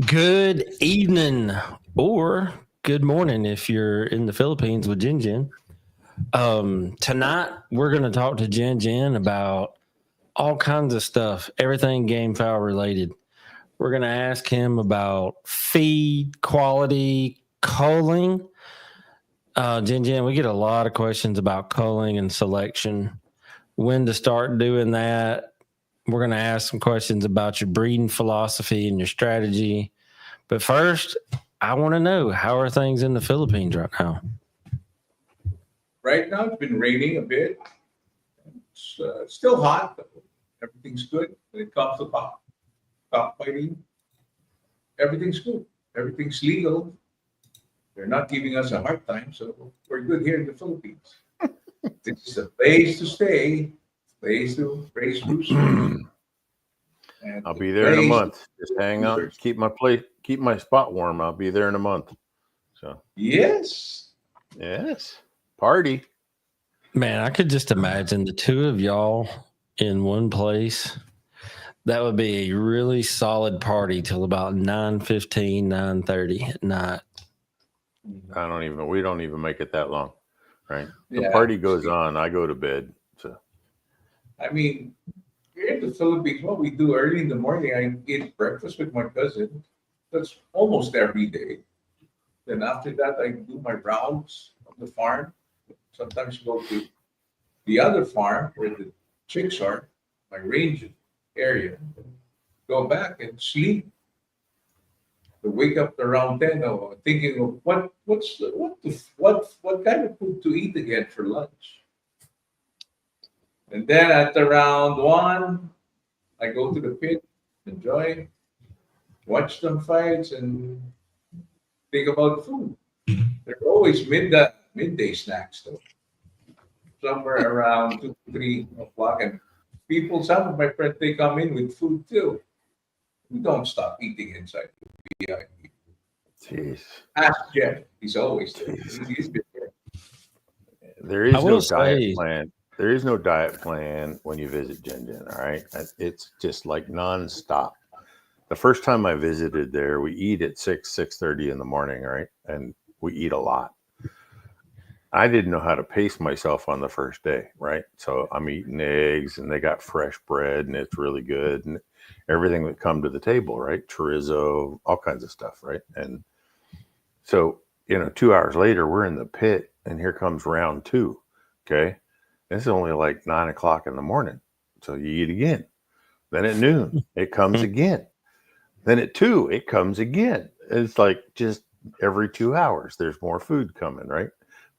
Good evening or good morning if you're in the Philippines with GenGen. Tonight, we're going to talk to GenGen about all kinds of stuff, everything Gamefowl related. We're going to ask him about feed, quality, culling. GenGen, we get a lot of questions about culling and selection, when to start doing that. We're going to ask some questions about your breeding philosophy and your strategy. But first, I want to know, how are things in the Philippines right now? Right now, it's been raining a bit. It's still hot, but everything's good. When it comes to cockfighting, everything's good. Everything's legal. They're not giving us a hard time, so we're good here in the Philippines. This is a place to stay, place to raise roosters. I'll be there in a month. Just hang out, keep my spot warm. I'll be there in a month. So yes, party. Man, I could just imagine the two of y'all in one place. That would be a really solid party till about 9:15, 9:30 at night. We don't even make it that long, right? The Yeah. party goes on. I go to bed. So I mean, here in the Philippines, what we do early in the morning, I eat breakfast with my cousin. That's almost every day. Then after that, I do my rounds on the farm. Sometimes go to the other farm where the chicks are, my range area. Go back and sleep. To wake up around 10, thinking of what kind of food to eat again for lunch. And then at around 1, I go to the pit, enjoy, watch them fights, and think about food. There are always midday snacks, though. Somewhere around 2, 3 o'clock. And some of my friends, they come in with food too. We don't stop eating inside the VIP. Jeez. Ask Jeff. He's always there. He's been there. There is no diet plan. There is no diet plan when you visit GenGen, all right? It's just like nonstop. The first time I visited there, we eat at 6:30 in the morning, right? And we eat a lot. I didn't know how to pace myself on the first day, right? So I'm eating eggs, and they got fresh bread, and it's really good, and everything that come to the table, right? Chorizo, all kinds of stuff, right? And so, 2 hours later, we're in the pit, and here comes round 2, okay? This is only like 9 o'clock in the morning. So you eat again. Then at noon, it comes again. Then at 2, it comes again. It's like just every 2 hours, there's more food coming, right?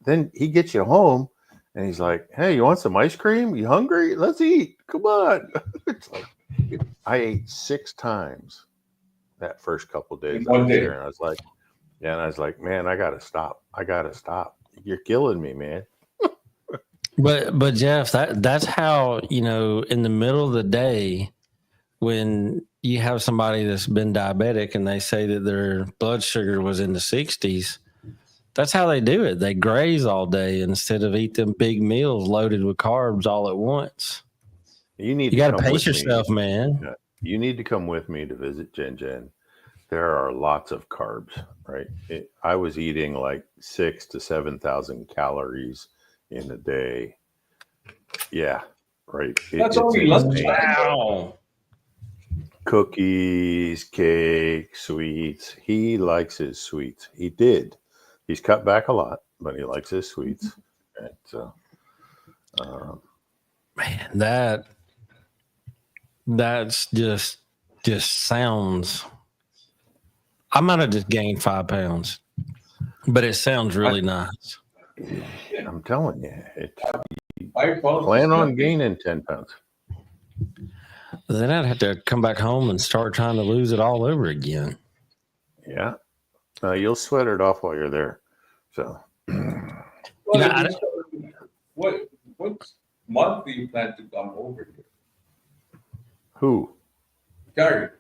Then he gets you home and he's like, hey, you want some ice cream? You hungry? Let's eat. Come on. It's like, I ate 6 times that first couple of days. I was there, and I was like, man, I got to stop. You're killing me, man. But Jeff, that's how, in the middle of the day, when you have somebody that's been diabetic and they say that their blood sugar was in the 60s, that's how they do it. They graze all day instead of eat them big meals loaded with carbs all at once. You got to pace yourself, man. Yeah. You need to come with me to visit GenGen. There are lots of carbs, right? I was eating like 6,000 to 7,000 calories in a day. Yeah, right. That's only lunch. Wow. Cookies, cake, sweets. He likes his sweets. He did. He's cut back a lot, but he likes his sweets. And so, man, that's just sounds. I might have just gained 5 pounds, but it sounds really nice. I'm telling you, plan on gaining 10 pounds. Then I'd have to come back home and start trying to lose it all over again. Yeah. You'll sweat it off while you're there. So, Well, what month do you plan to come over here? who? Gary.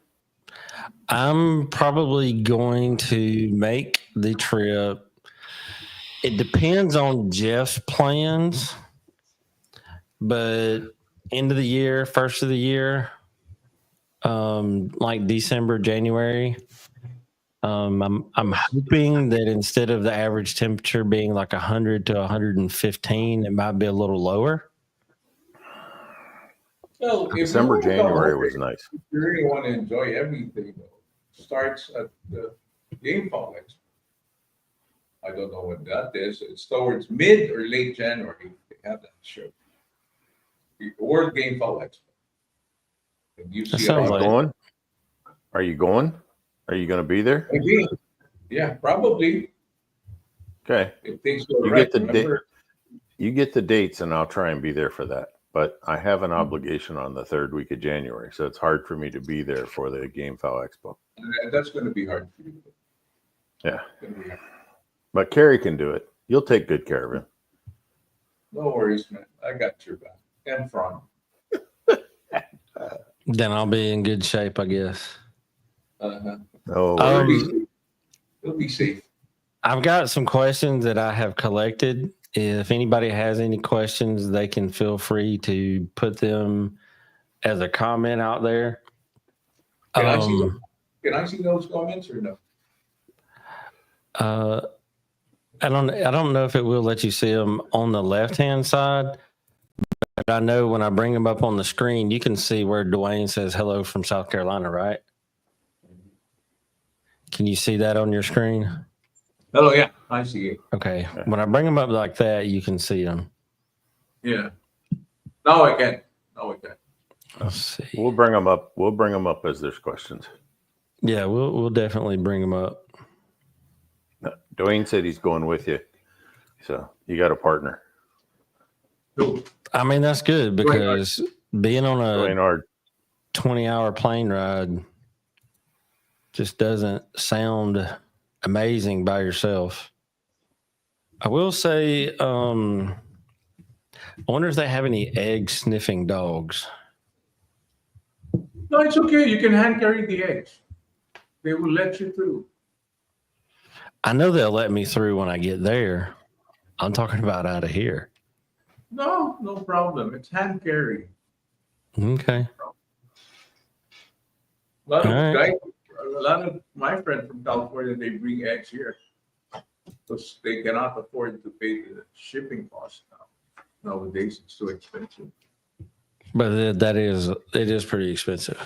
I'm probably going to make the trip. It depends on Jeff's plans, but end of the year, first of the year, like December, January. I'm hoping that instead of the average temperature being like 100 to 115, it might be a little lower. Well, December, January was nice. If you really want to enjoy everything, though, starts at the Gamefowl Expo. I don't know what that is. It's towards mid or late January. They have that show. The World Gamefowl Expo. And you see sounds Are you going? Are you going? Are you going to be there? Again, yeah, probably. Okay. If things go You right, you get the dates, and I'll try and be there for that. But I have an obligation on the third week of January, so it's hard for me to be there for the Gamefowl Expo. That's going to be hard for you. Yeah. But Carrie can do it. You'll take good care of him. No worries, man. I got your back. And front. Then I'll be in good shape, I guess. Oh, You'll be safe. I've got some questions that I have collected. If anybody has any questions, they can feel free to put them as a comment out there. Can I see those comments or no? I don't know if it will let you see them on the left-hand side, but I know when I bring them up on the screen, you can see where Dwayne says hello from South Carolina, right? Can you see that on your screen? Hello, yeah, I see it. Okay. When I bring them up like that, you can see them. Yeah. Now I can. Let's see. we'll bring them up. We'll bring them up as there's questions. Yeah, we'll definitely bring them up. Dwayne said he's going with you, so you got a partner. Cool. I mean, that's good because being on a 20-hour plane ride just doesn't sound amazing by yourself. I will say, I wonder if they have any egg sniffing dogs. No, it's okay. You can hand carry the eggs. They will let you through. I know they'll let me through when I get there. I'm talking about out of here. No problem. It's hand carry. Okay. A lot of my friends from California, they bring eggs here because they cannot afford to pay the shipping cost now. Nowadays, it's too expensive. But it is pretty expensive.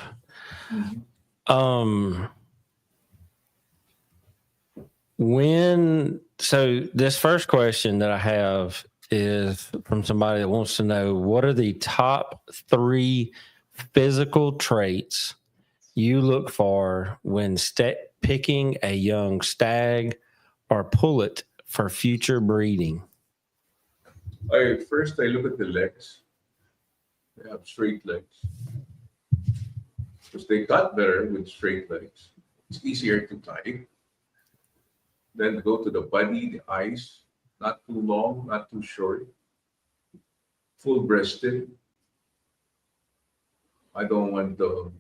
Mm-hmm. So this first question that I have is from somebody that wants to know, what are the top 3 physical traits you look for when picking a young stag or pullet for future breeding? First, I look at the legs. They have straight legs because they cut better with straight legs. It's easier to tie. Then go to the body, the eyes, not too long, not too short, full-breasted. I don't want the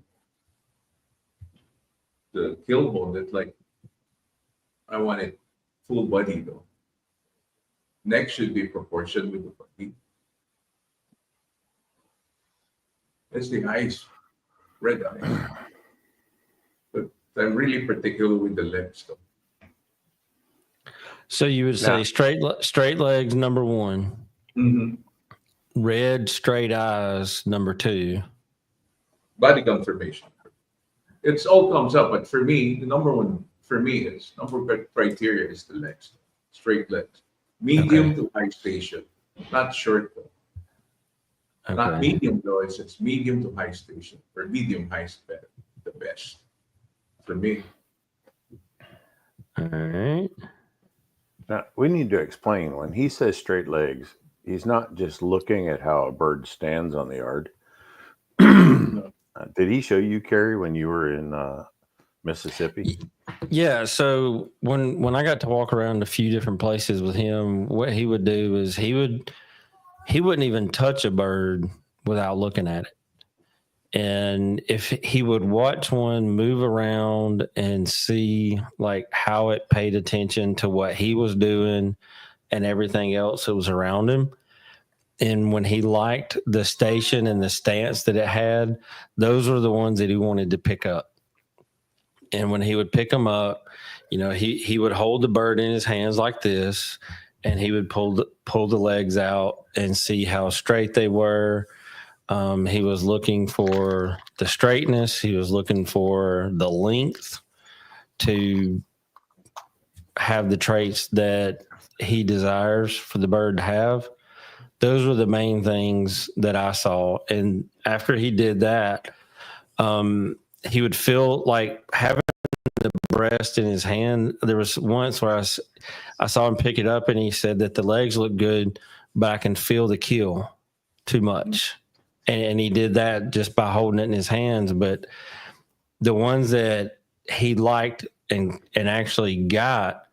kill bone that I want it full body though. Neck should be proportioned with the body. That's the eyes, red eyes. But I'm really particular with the legs though. So you would say straight legs, number 1. Mm-hmm. Red straight eyes, number 2. Body confirmation. It's all comes up, but for me, the number 1 for me is number criteria is the legs, straight legs, medium to high station, not short though. Okay. Not medium though. It's medium to high station or medium high spec, the best for me. All right. Now, we need to explain when he says straight legs, he's not just looking at how a bird stands on the yard. Did he show you, Carrie, when you were in Mississippi? Yeah. So when I got to walk around a few different places with him, what he would do is he wouldn't even touch a bird without looking at it. And if he would watch one move around and see like how it paid attention to what he was doing and everything else that was around him. And when he liked the station and the stance that it had, those were the ones that he wanted to pick up. And when he would pick them up, he would hold the bird in his hands like this, and he would pull the legs out and see how straight they were. He was looking for the straightness. He was looking for the length to have the traits that he desires for the bird to have. Those were the main things that I saw. And after he did that, he would feel like having the breast in his hand. There was once where I saw him pick it up, and he said that the legs look good, but I can feel the keel too much. And he did that just by holding it in his hands. But the ones that he liked and actually got,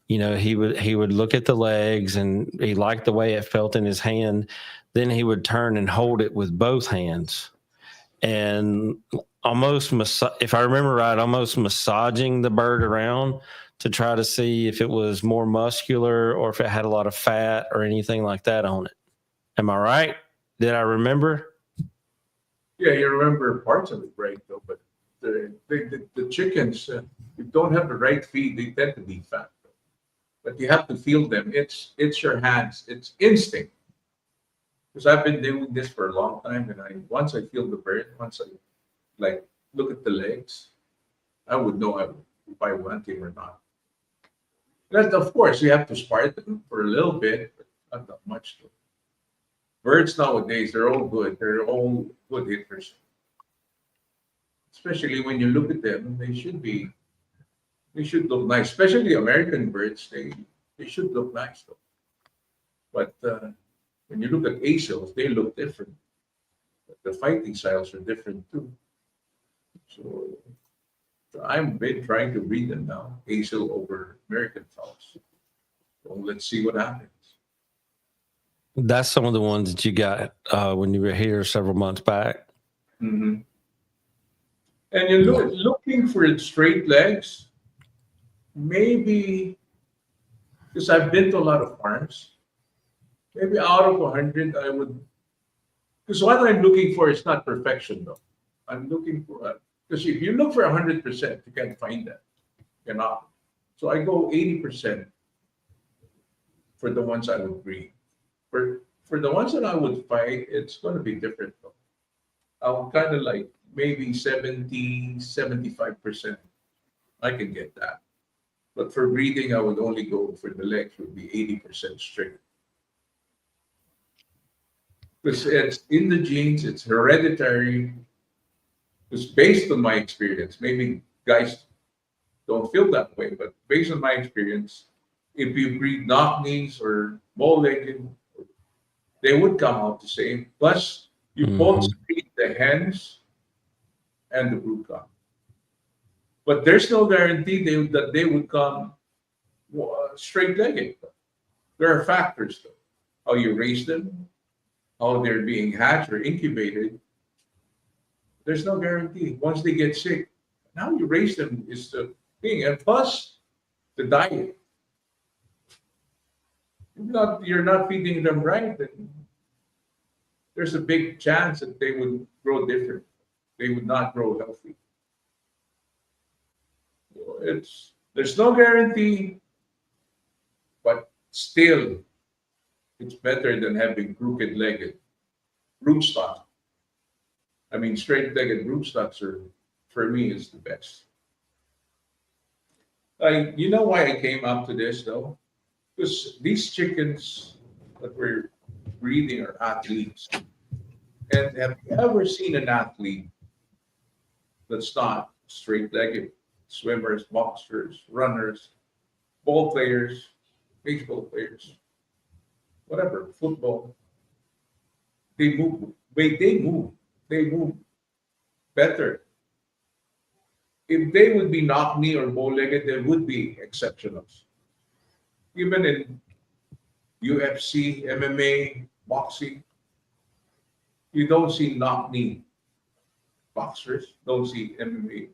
he would look at the legs, and he liked the way it felt in his hand. Then he would turn and hold it with both hands, and almost, if I remember right, almost massaging the bird around to try to see if it was more muscular or if it had a lot of fat or anything like that on it. Am I right? Did I remember? Yeah, you remember parts of it right, though. But the chickens, you don't have the right feed, they tend to be fat. But you have to feel them. It's your hands. It's instinct. Because I've been doing this for a long time, and once I feel the bird, once I look at the legs, I would know if I want him or not. And of course, you have to spar them for a little bit, but not that much. Though. Birds nowadays, they're all good. They're all good hitters. Especially when you look at them, they should look nice. Especially American birds, they should look nice though. But when you look at ASILs, they look different. The fighting styles are different too. So I've been trying to breed them now, ASIL over American fowls. So let's see what happens. That's some of the ones that you got when you were here several months back. Mm-hmm. And you're looking for straight legs, maybe, because I've been to a lot of farms, maybe out of 100, I would, because what I'm looking for is not perfection, though. I'm looking for, because if you look for 100%, you can't find that. You cannot. So I go 80% for the ones I would breed. For the ones that I would fight, it's going to be different, though. I'll kind of like maybe 70, 75%. I can get that. But for breeding, I would only go for the legs, would be 80% straight. Because it's in the genes, it's hereditary. It's based on my experience. Maybe guys don't feel that way, but based on my experience, if you breed knock-knees or bow-legged, they would come out the same. Plus, you both breed the hens and the broodcock. But there's no guarantee that they would come straight-legged. There are factors, though. How you raise them, how they're being hatched or incubated. There's no guarantee. Once they get sick, now you raise them is the thing. And plus, the diet. You're not feeding them right, then there's a big chance that they would grow different. They would not grow healthy. There's no guarantee, but still, it's better than having crooked-legged rootstock. I mean, straight-legged rootstocks are, for me, is the best. You know why I came up to this though? Because these chickens that we're breeding are athletes. And have you ever seen an athlete that's not straight-legged? Swimmers, boxers, runners, ball players, baseball players, whatever, football. They move. They move. better. If they would be knock-knee or bow-legged, there would be exceptionals. Even in UFC, MMA, boxing, you don't see knock-knee boxers, don't see MMA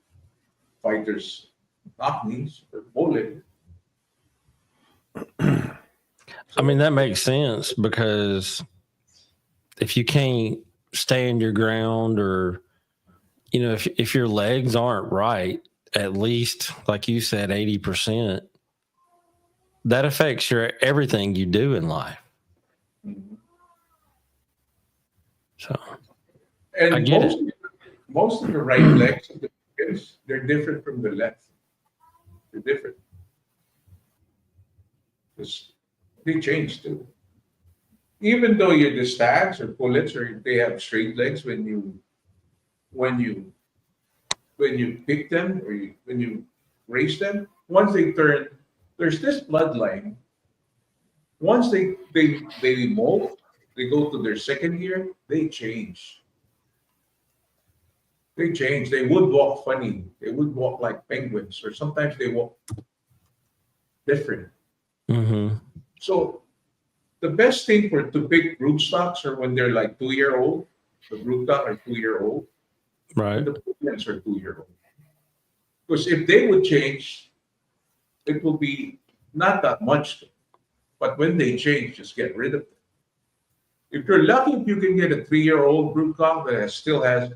fighters knock-knees or bow-legged. I mean, that makes sense because if you can't stand your ground or, you know, if your legs aren't right, at least, like you said, 80%, that affects your everything you do in life. Mm-hmm. So, and I get most of the right legs of the chickens, they're different from the left. They're different. Because they change too. Even though you're the stags or pullets or they have straight legs when you pick them or when you raise them, once they turn, there's this bloodline. Once they molt, they go to their second year, they change. They change. They would walk funny. They would walk like penguins, or sometimes they walk different. Mm-hmm. So the best thing to pick broodstocks are when they're like 2-year-old. The broodcock are 2-year-old. Right. And the pullets are 2-year-old. Because if they would change, it will be not that much. But when they change, just get rid of them. If you're lucky, if you can get a 3-year-old broodcock that still has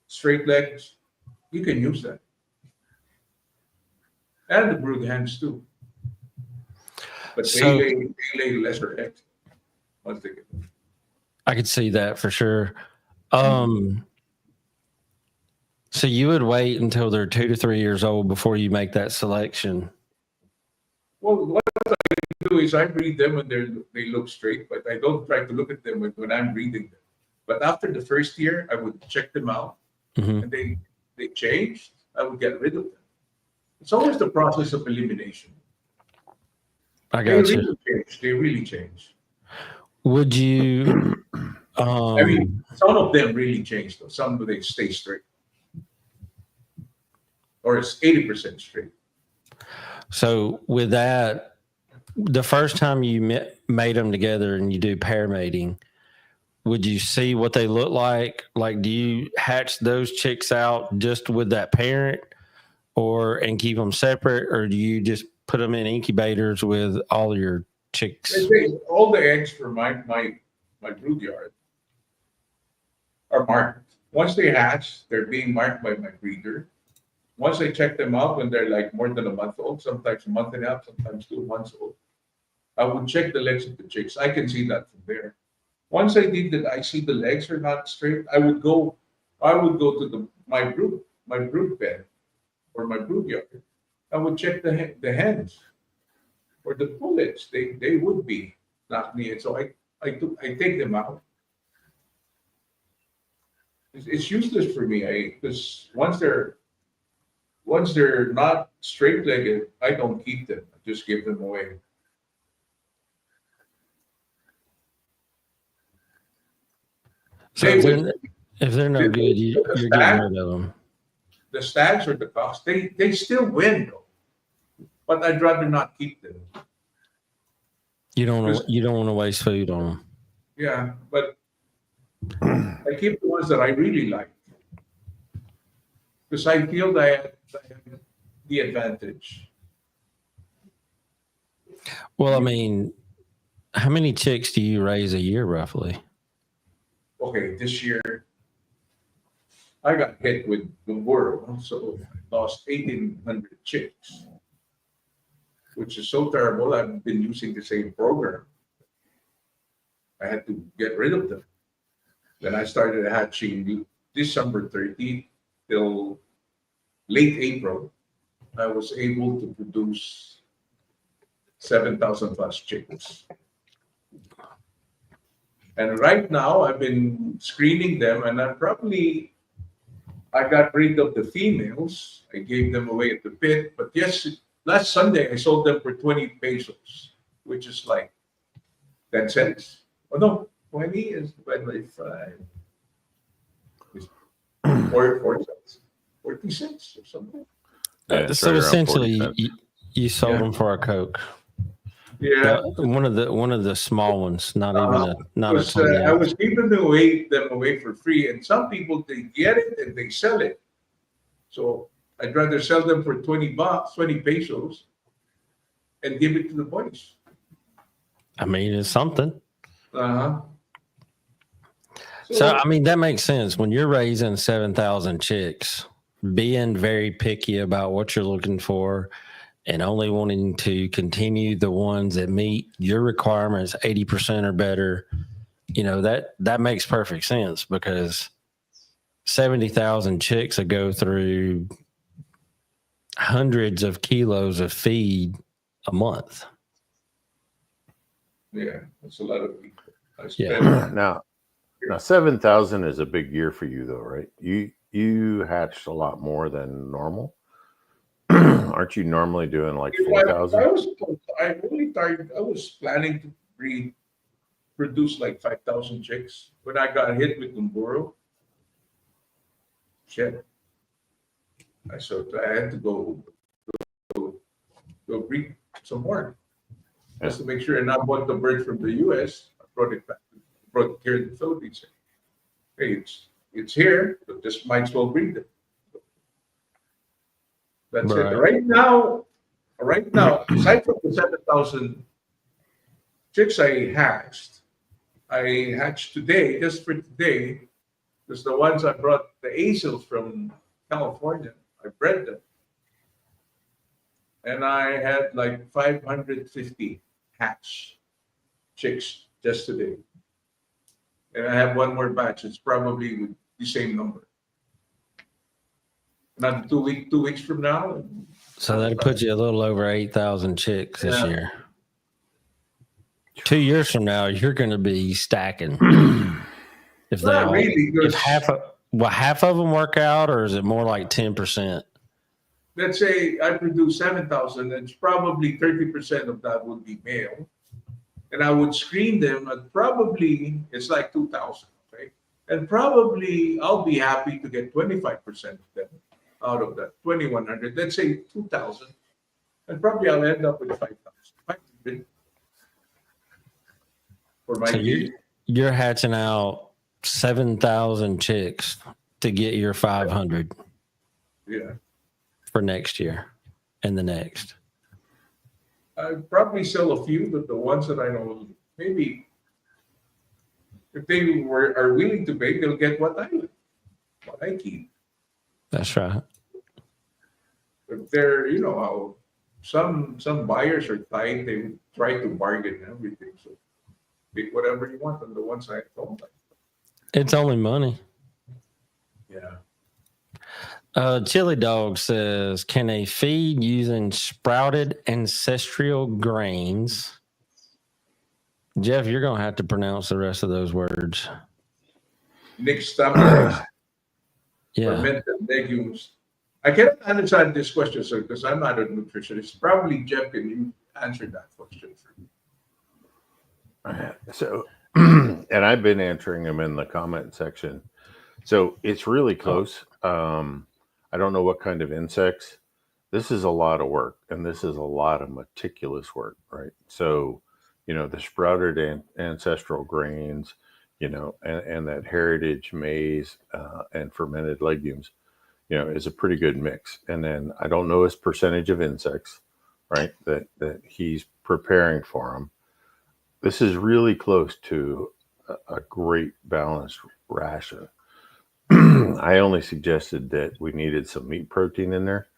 straight legs, you can use that. And the brood hens too. But they lay lesser eggs once they get them. I could see that for sure. So you would wait until they're 2 to 3 years old before you make that selection. Well, what I do is I breed them when they look straight, but I don't try to look at them when I'm breeding them. But after the first year, I would check them out, and they changed. I would get rid of them. It's always the process of elimination. I got you. They really change. Would you? I mean, some of them really change, though. Some they stay straight, or it's 80% straight. So with that, the first time you made them together and you do pair mating, would you see what they look like? Like, do you hatch those chicks out just with that parent, and keep them separate, or do you just put them in incubators with all your chicks? All the eggs for my brood yard are marked. Once they hatch, they're being marked by my breeder. Once I check them out when they're like more than a month old, sometimes a month and a half, sometimes 2 months old, I would check the legs of the chicks. I can see that from there. Once I did that, I see the legs are not straight. I would go to my brood bed or my brood yard. I would check the hens or the pullets. They would be not near. So I take them out. It's useless for me. Because once they're not straight-legged, I don't keep them. I just give them away. So if they're no good, you're getting rid of them. The stags or the cocks, they still win though, but I'd rather not keep them. You don't want to waste food on them. Yeah, but I keep the ones that I really like because I feel that I have the advantage. Well, I mean, how many chicks do you raise a year roughly? Okay, this year I got hit with the world, so I lost 1,800 chicks, which is so terrible. I've been using the same program. I had to get rid of them. Then I started hatching December 30th till late April. I was able to produce 7,000 plus chicks. And right now, I've been screening them, and I got rid of the females. I gave them away at the pit. But last Sunday, I sold them for 20 pesos, which is like 10 cents. Oh, no, 20 is divided by 5. or 4 cents, 40 cents or something. Yeah, So essentially, you sold Yeah. them for a Coke. Yeah. One of the small ones, not even a 20 I ounce. was giving them away for free, and some people they get it and they sell it. So I'd rather sell them for $20, 20 pesos, and give it to the boys. I mean, it's something. Uh-huh. So, I mean, that makes sense. When you're raising 7,000 chicks, being very picky about what you're looking for and only wanting to continue the ones that meet your requirements 80% or better, that makes perfect sense, because 70,000 chicks that go through hundreds of kilos of feed a month. Yeah, that's a lot of people. Now 7,000 is a big year for you, though, right? You hatched a lot more than normal. Aren't you normally doing like 4,000? I was planning to produce like 5,000 chicks when I got hit with Umburo. Shit. I had to go breed some more. Just to make sure, and I bought the bird from the US. I brought it here to the Philippines. Hey, it's here, but just might as well breed it. That's it. Right now, aside from the 7,000 chicks I hatched today, just for today, because the ones I brought, the Azels from California, I bred them. And I had like 550 hatch chicks just today. And I have one more batch. It's probably with the same number. Another 2 weeks from now. So that puts you a little over 8,000 chicks this year. 2 years from now, you're going to be stacking. If half of them work out, or is it more like 10%? Let's say I produce 7,000, and probably 30% of that would be male. And I would screen them at probably, it's like 2,000, okay? And probably I'll be happy to get 25% of them out of that 2,100. Let's say 2,000. And probably I'll end up with 5,500 for my so you're hatching out 7,000 chicks to get your 500. Yeah. For next year and the next. I'd probably sell a few, but the ones that I know, maybe if they are willing to pay, they'll get what I keep. That's right. But they're, how some buyers are tight. They try to bargain everything. So pick whatever you want on the ones I don't like. It's only money. Yeah. Chili Dog says, can a feed using sprouted ancestral grains? Jeff, you're going to have to pronounce the rest of those words. Nixtamalized. Yeah. Fermented legumes. I cannot answer this question, sir, because I'm not a nutritionist. Probably Jeff, can you answer that question for me? So, and I've been answering them in the comment section. So it's really close. I don't know what kind of insects. This is a lot of work, and this is a lot of meticulous work, right? So, the sprouted ancestral grains, and that heritage maize and fermented legumes, is a pretty good mix. And then I don't know his percentage of insects, right, that he's preparing for them. This is really close to a great balanced ration. I only suggested that we needed some meat protein in there.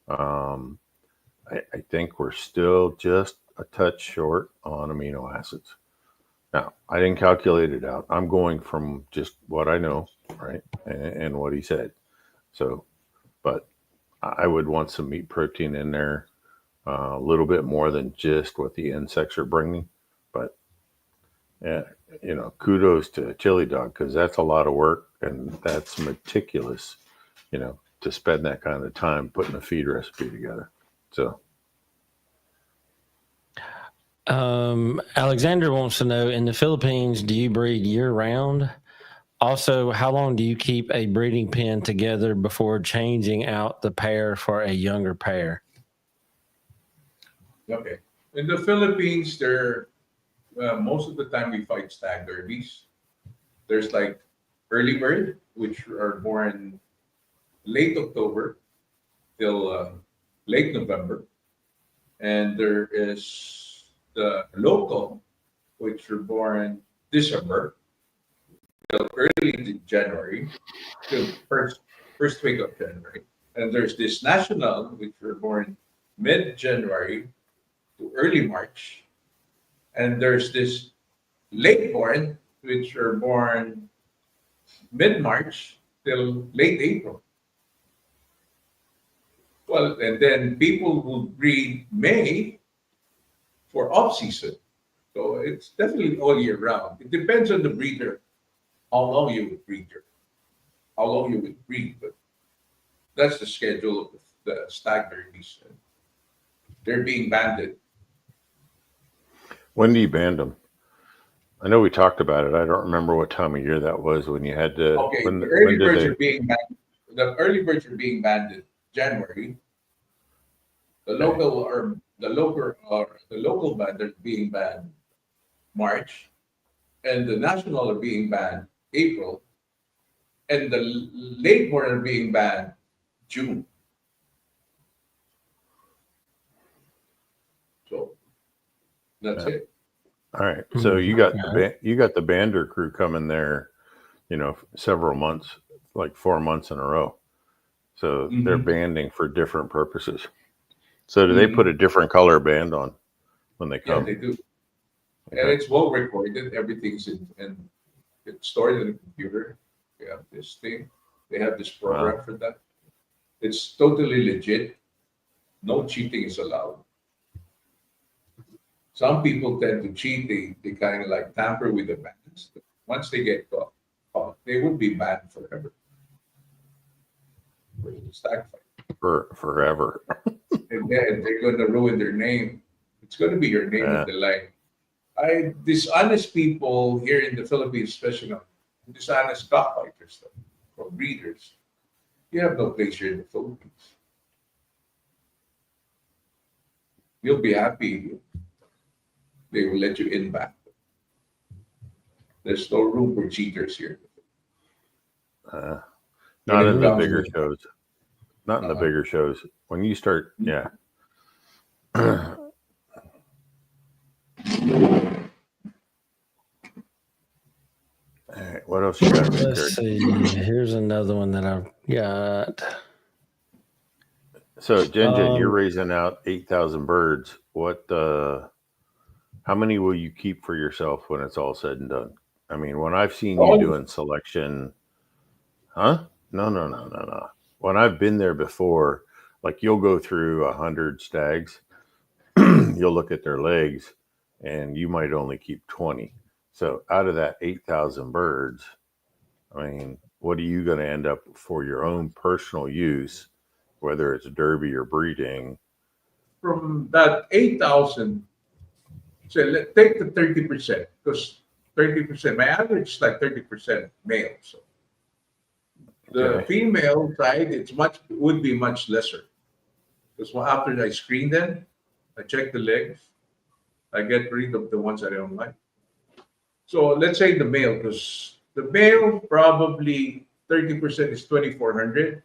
I think we're still just a touch short on amino acids. Now, I didn't calculate it out. I'm going from just what I know, right, and what he said. So, but I would want some meat protein in there, a little bit more than just what the insects are bringing. But, yeah, kudos to Chili Dog, because that's a lot of work, and that's meticulous, to spend that kind of time putting a feed recipe together. So, Alexander wants to know, in the Philippines, do you breed year round, Also, how long do you keep a breeding pen together before changing out the pair for a younger pair? Okay. In the Philippines, most of the time we fight stag derbies. There's like early bird, which are born late October till late November, and there is the local, which were born December till early January, till first week of January, and there's this national, which were born mid January to early March, and there's this late born, which are born mid March till late April. Well, and then people will breed May for off season. So it's definitely all year round. It depends on the breeder, how long you would breed how long you would breed, but that's the schedule of the stag derbies. They're being banded. When do you band them? I know we talked about it. I don't remember what time of year that was when you had to. Okay, when, the early when did birds they? are being banded. The early birds are being banded January. The local band are being banned March, and the national are being banned April, and the late born are being banned June. So that's it. All right. So you got Okay. you got the bander crew coming there, several months, like 4 months in a row. So they're banding for different purposes. So do they put a different color band on when they Yeah, come? they do. And Okay. it's well recorded. Everything's and it's stored in the computer. They have this thing. They have this program for that. It's totally legit. No cheating is allowed. Some people tend to cheat. They kind of like tamper with the bands. Once they get caught, they would be banned forever. For the stag fight. For forever. And then they're going to ruin their name. It's going to be your name in the line. Dishonest people here in the Philippines, especially dishonest cockfighters, or breeders, you have no place here in the Philippines. You'll be happy they will let you in back. There's no room for cheaters here. Not in the comes bigger with- shows. Not in the bigger shows. When you start, yeah. All right, what else you got? Let's see. Here's another one that I've got. So, GenGen, you're raising out 8,000 birds. How many will you keep for yourself when it's all said and done? I mean, when I've seen you doing selection, huh? No. When I've been there before, like you'll go through 100 stags, you'll look at their legs, and you might only keep 20. So out of that 8,000 birds, I mean, what are you going to end up for your own personal use, whether it's derby or breeding? From that 8,000, so take the 30%, because 30%, my average is like 30% male. So the female side, would be much lesser. Because after I screen them, I check the legs, I get rid of the ones I don't like. So let's say the male, because the male probably 30% is 2,400,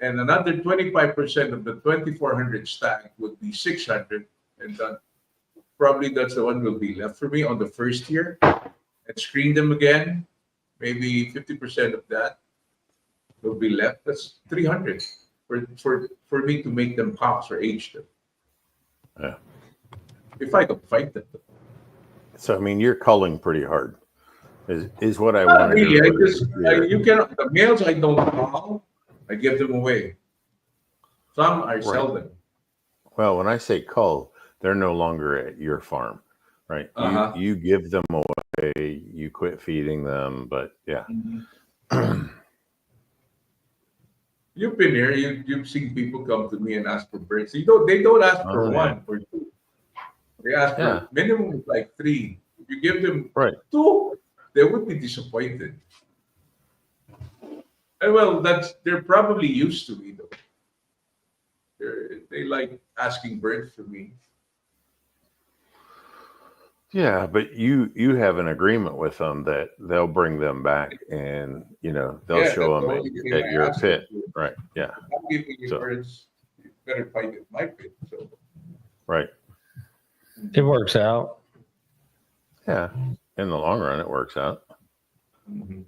and another 25% of the 2,400 stag would be 600, and probably that's the one will be left for me on the first year, and screen them again. Maybe 50% of that will be left. That's 300 for me to make them pops or age them. Yeah. If I don't fight them. So I mean, you're culling pretty hard. Is what I Not want to really. do. You cannot. The males I don't cull. I give them away. Some I sell them. Well, when I say cull, they're no longer at your farm, right? You give them away. You quit feeding them, but yeah. You've been here. You've seen people come to me and ask for birds. They don't ask for one or two. They ask for minimum like 3. If you give them 2, they would be disappointed. Well, they're probably used to me though. They like asking birds for me. Yeah, but you have an agreement with them that they'll bring them back, and they'll Yeah, show that's the them only thing at I your ask them pit, to. right? Yeah. If I'm giving you So birds, you better fight at my pit. So right. It works out. Yeah. In the long run, it works out. mm-hmm.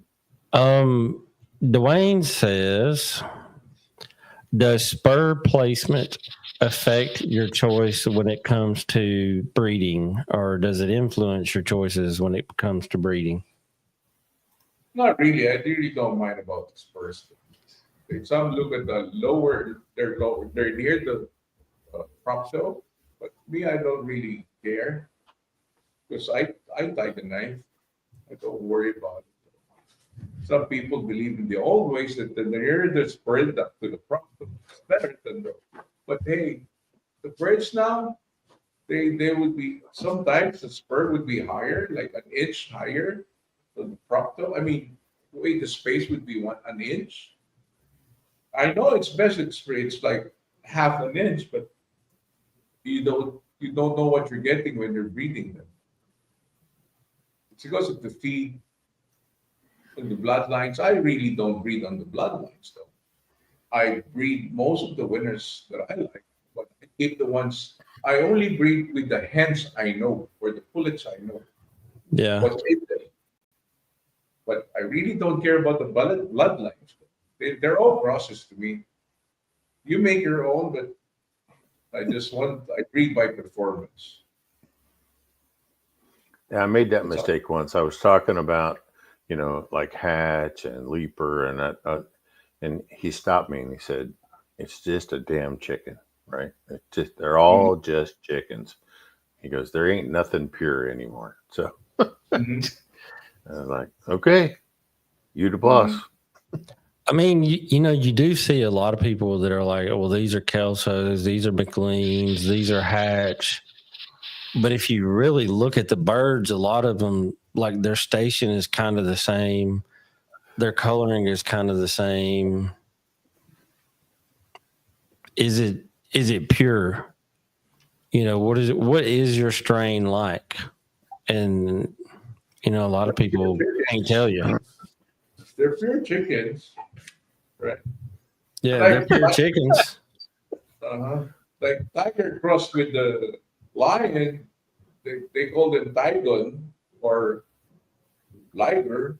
Dwayne says, does spur placement affect your choice when it comes to breeding, or does it influence your choices when it comes to breeding? Not really. I really don't mind about the Spurs. Some look at the lower, they're lower, they're near the prop show, but me, I don't really care because I tie the knife. I don't worry about it. Some people believe in the old ways that the nearer the spread up to the prop, it's better than the. But hey, the birds now, they would be sometimes the spur would be higher, like an inch higher than the procto. I mean, wait, the space would be an inch. I know it's best it's like half an inch, but you don't know what you're getting when you're breeding them. It's because of the feed and the bloodlines. I really don't breed on the bloodlines though. I breed most of the winners that I like, but I keep the ones I only breed with the hens I know or the pullets I know. Yeah. What's in them. But I really don't care about the bloodlines. They're all crosses to me. You make your own, but I breed by performance. Yeah, I made that mistake once. I was talking about, like hatch and leaper and that, and he stopped me and he said, "It's just a damn chicken, right? It's just they're all just chickens." He goes, "There ain't nothing pure anymore." So I was like, "Okay, you the boss." I mean, you do see a lot of people that are like, well, these are Kelsos, these are McLeans, these are Hatch. But if you really look at the birds, a lot of them, like their station is kind of the same. Their coloring is kind of the same. Is it pure? What is your strain like? And, a lot of people can't tell you. They're pure chickens. Right. Yeah, they're pure chickens. Like tiger crossed with the lion, they call them tigon or liger,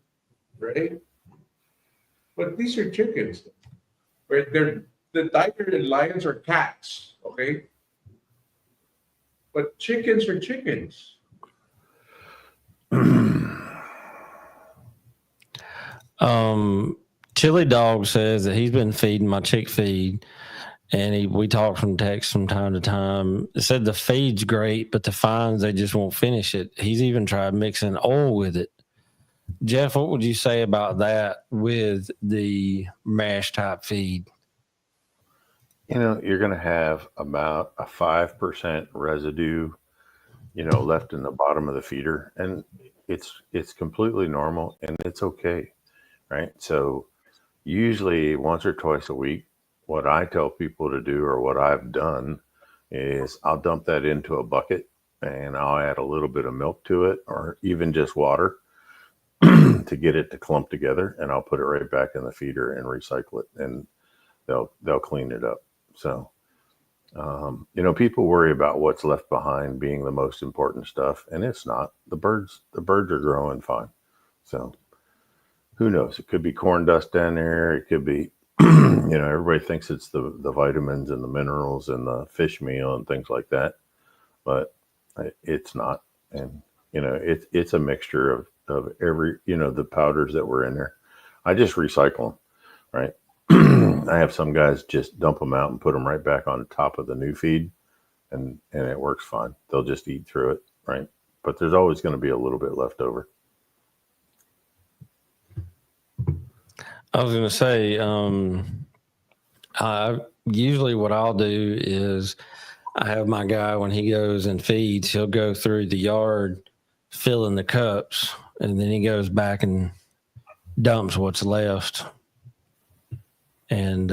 right? But these are chickens, right? The tiger and lions are cats, okay? But chickens are chickens. Chili Dog says that he's been feeding my chick feed, and we talk from text from time to time. It said the feed's great, but the fines, they just won't finish it. He's even tried mixing oil with it. Jeff, what would you say about that with the mash type feed? You're going to have about a 5% residue, left in the bottom of the feeder, and it's completely normal and it's okay, right? So usually once or twice a week, what I tell people to do or what I've done is I'll dump that into a bucket and I'll add a little bit of milk to it or even just water to get it to clump together, and I'll put it right back in the feeder and recycle it, and they'll clean it up. So people worry about what's left behind being the most important stuff, and it's not. The birds are growing fine. So who knows? It could be corn dust down there. It could be, everybody thinks it's the vitamins and the minerals and the fish meal and things like that, but it's not. And it's a mixture of every, the powders that were in there. I just recycle them, right? I have some guys just dump them out and put them right back on top of the new feed, and it works fine. They'll just eat through it, right? But there's always going to be a little bit left over. I was going to say, usually what I'll do is I have my guy, when he goes and feeds, he'll go through the yard filling the cups, and then he goes back and dumps what's left. and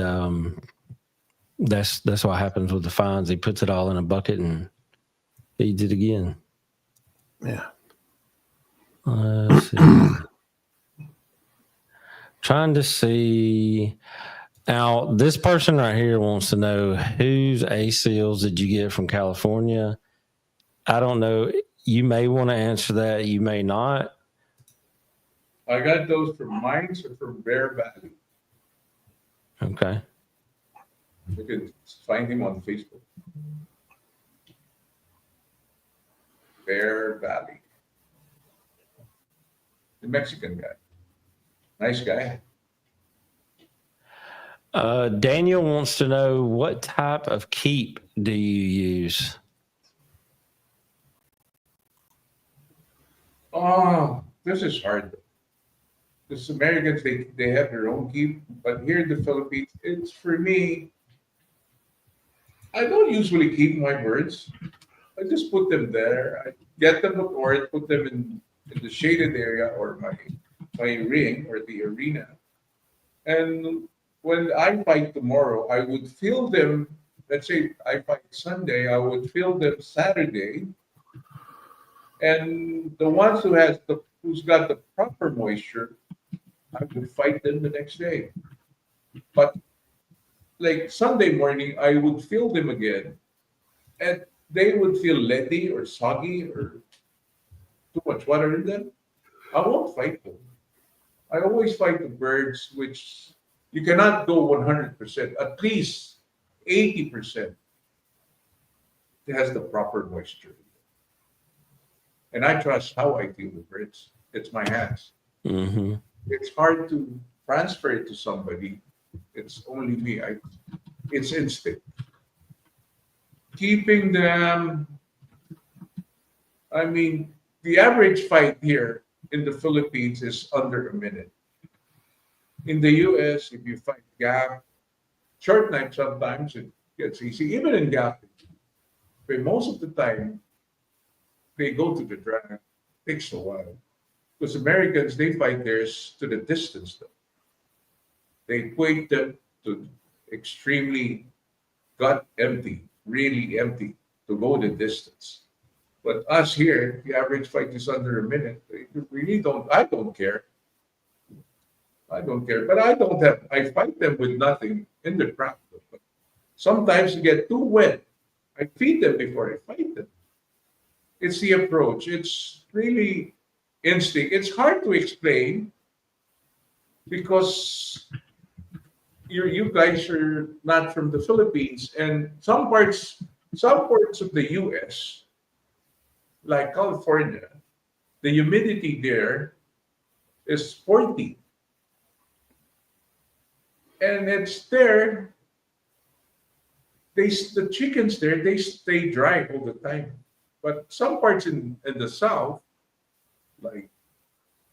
that's what happens with the fines. He puts it all in a bucket and feeds it again. Yeah. Let's see. Trying to see. Now, this person right here wants to know whose A-seals did you get from California? I don't know. You may want to answer that. You may not. I got those from Mines or from Bear Valley. Okay. You can find him on Facebook. Bear Valley. The Mexican guy. Nice guy. Daniel wants to know, what type of keep do you use? Oh, this is hard. Because Americans, they have their own keep, but here in the Philippines, it's for me. I don't usually keep my birds. I just put them there. I get them or put them in the shaded area or my ring or the arena. And when I fight tomorrow, I would fill them. Let's say I fight Sunday, I would fill them Saturday. And the ones who's got the proper moisture, I would fight them the next day. But like Sunday morning, I would fill them again, and they would feel leady or soggy or too much water in them. I won't fight them. I always fight the birds which you cannot go 100%, at least 80%. It has the proper moisture. And I trust how I deal with birds. It's my hands. Mm-hmm. It's hard to transfer it to somebody. It's only me. It's instinct. Keeping them, I mean, the average fight here in the Philippines is under a minute. In the US, if you fight gap, short night sometimes it gets easy. Even in gap, but most of the time, they go to the drag. It takes a while. Because Americans, they fight theirs to the distance, though. They equate them to extremely gut empty, really empty, to go the distance. But us here, the average fight is under a minute. They really don't. I don't care. I don't care. But I fight them with nothing in the trap. But sometimes you get too wet. I feed them before I fight them. It's the approach. It's really instinct. It's hard to explain because you guys are not from the Philippines, and some parts of the US, like California, the humidity there is 40. And it's there. The chickens there, they stay dry all the time. But some parts in the south, like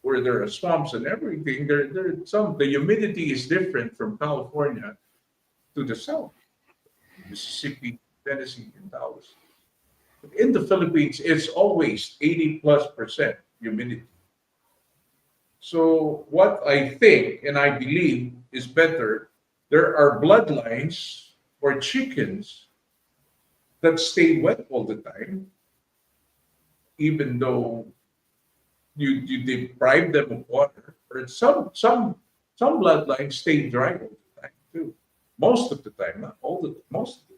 where there are swamps and everything, the humidity is different from California to the south, Mississippi, Tennessee, and Dallas. But in the Philippines, it's always 80+% humidity. So what I think and I believe is better, there are bloodlines or chickens that stay wet all the time, even though you deprive them of water. Or some bloodlines stay dry all the time too. Most of the time, not all the most of the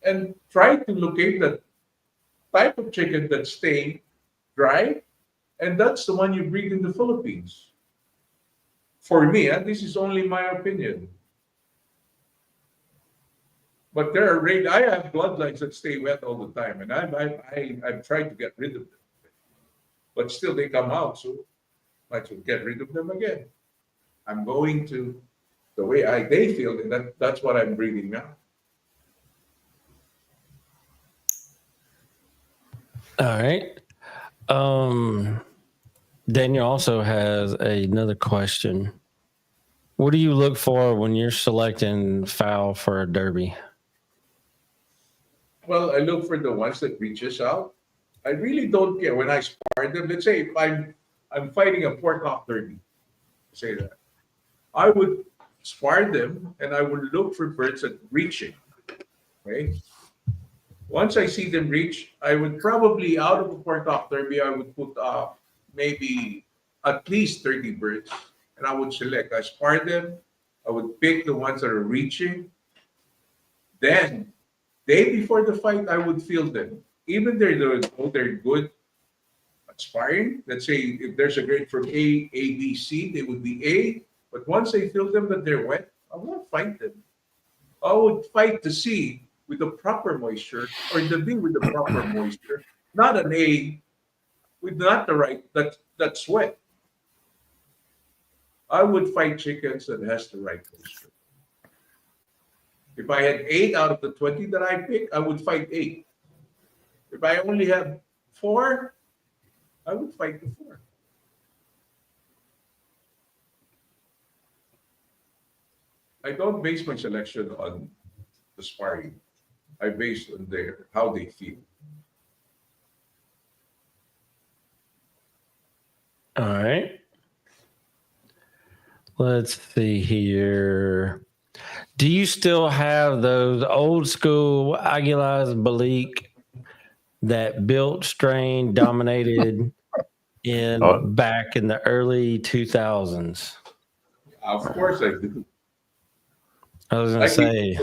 time. And try to locate that type of chicken that stay dry, and that's the one you breed in the Philippines. For me, this is only my opinion. But I have bloodlines that stay wet all the time, and I've tried to get rid of them, but still they come out. So I should get rid of them again. I'm going to the way they feel, and that's what I'm breeding now. All right. Daniel also has another question. What do you look for when you're selecting fowl for a derby? Well, I look for the ones that reaches out. I really don't care when I spar them. Let's say if I'm fighting a broodcock derby, say that I would spar them, and I would look for birds at reaching. Okay. Once I see them reach, I would probably, out of a pork derby, I would put maybe at least 30 birds, and I would select. I spar them. I would pick the ones that are reaching. Then, day before the fight, I would field them. Even though they're good at sparring, let's say if there's a grade from A, B, C, they would be A. But once I feel them that they're wet, I won't fight them. I would fight the C with the proper moisture, or the B with the proper moisture, not an A with not the right that's wet. I would fight chickens that has the right moisture. If I had 8 out of the 20 that I pick, I would fight 8. If I only have 4, I would fight the 4. I don't base my selection on the sparring. I base on how they feel. All right. Let's see here. Do you still have those old school Agilahas Bulik that built strain dominated back in the early 2000s? Of course I do. I was going to say,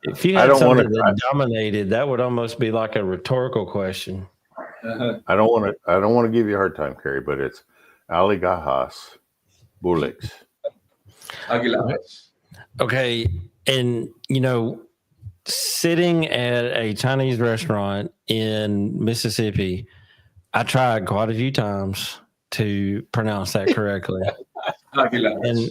if you had something that dominated, that would almost be like a rhetorical question. I don't want to give you a hard time, Kerry, but it's Agilahas Bulik. Agilahas. Okay, and sitting at a Chinese restaurant in Mississippi, I tried quite a few times to pronounce that correctly. Agilahas. And